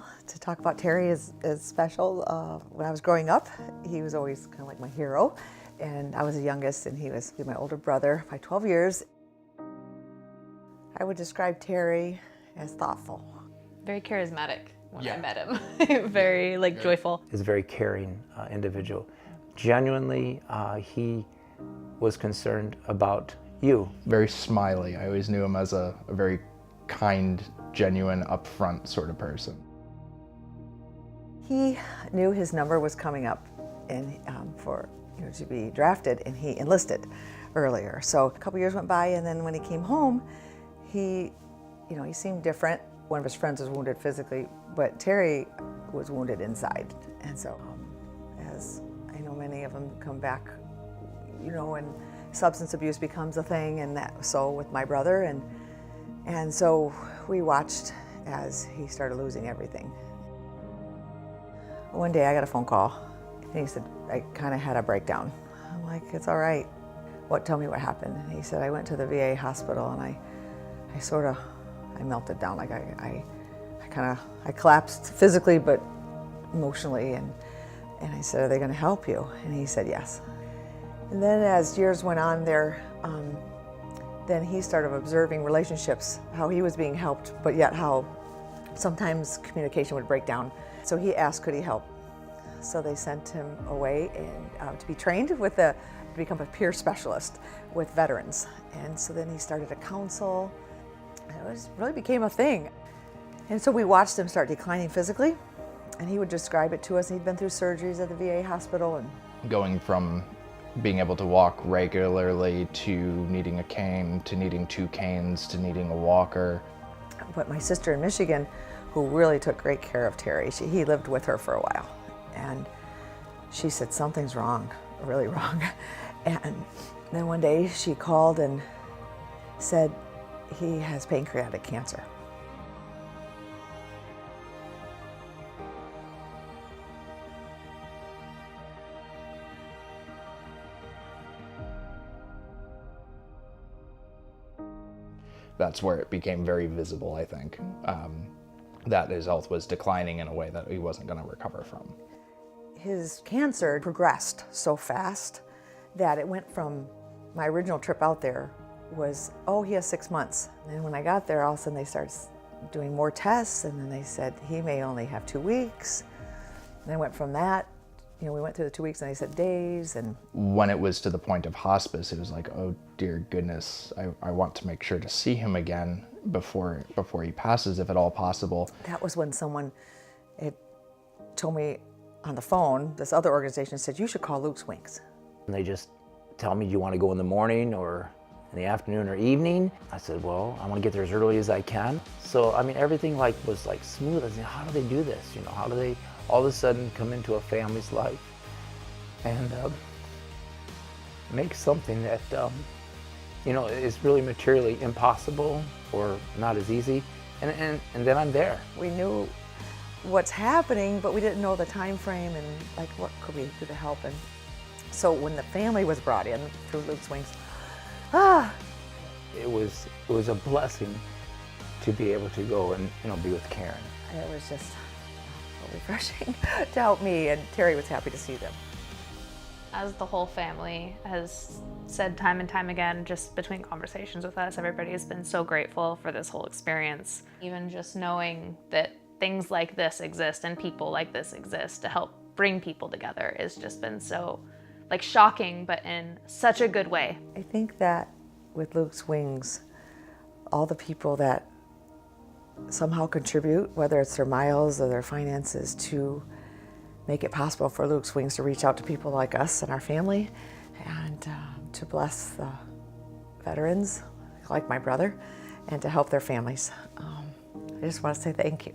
Well, to talk about Terry is special. When I was growing up, he was always kind of like my hero. And I was the youngest, and he was my older brother by 12 years. I would describe Terry as thoughtful. Very charismatic when I met him. Very joyful. He's a very caring individual. Genuinely, he was concerned about you. Very smiley. I always knew him as a very kind, genuine, upfront sort of person. He knew his number was coming up and for to be drafted, and he enlisted earlier. So a couple years went by, and then when he came home, he seemed different. One of his friends was wounded physically, but Terry was wounded inside. And so, as I know many of them come back, when substance abuse becomes a thing, and that so with my brother, and so we watched as he started losing everything. One day I got a phone call, and he said, I kind of had a breakdown. I'm like, it's all right. Tell me what happened. And he said, I went to the VA hospital, and I melted down. Like I collapsed physically, but emotionally. And I said, are they going to help you? And he said, yes. And then as years went on there, then he started observing relationships, how he was being helped, but yet how sometimes communication would break down. So he asked, could he help? So they sent him away and to be trained to become a peer specialist with veterans. And so then he started to counsel. It really became a thing. And so we watched him start declining physically, and he would describe it to us. He'd been through surgeries at the VA hospital. And going from being able to walk regularly to needing a cane, to needing 2 canes, to needing a walker. But my sister in Michigan, who really took great care of Terry, he lived with her for a while. And she said, something's wrong, really wrong. And then one day she called and said, he has pancreatic cancer. That's where it became very visible, I think, that his health was declining in a way that he wasn't going to recover from. His cancer progressed so fast that it went from my original trip out there was, oh, he has 6 months. And then when I got there, all of a sudden they started doing more tests, and then they said he may only have 2 weeks. And then went from that, we went through the 2 weeks, and they said days. And when it was to the point of hospice, it was like, oh dear goodness, I want to make sure to see him again before he passes, if at all possible. That was when someone had told me on the phone, this other organization said, you should call Luke's Wings. And they just tell me, do you want to go in the morning or in the afternoon or evening? I said, well, I want to get there as early as I can. So, everything was smooth. I said, how do they do this? How do they all of a sudden come into a family's life and make something that, is really materially impossible or not as easy. And then I'm there. We knew what's happening, but we didn't know the time frame and what could we do to help. And so when the family was brought in through Luke's Wings, it was a blessing to be able to go and be with Karen. It was just so refreshing to help me, and Terry was happy to see them. As the whole family has said time and time again, just between conversations with us, everybody has been so grateful for this whole experience. Even just knowing that things like this exist and people like this exist to help bring people together has just been so shocking, but in such a good way. I think that with Luke's Wings, all the people that somehow contribute, whether it's their miles or their finances, to make it possible for Luke's Wings to reach out to people like us and our family, and to bless the veterans like my brother, and to help their families. I just want to say thank you.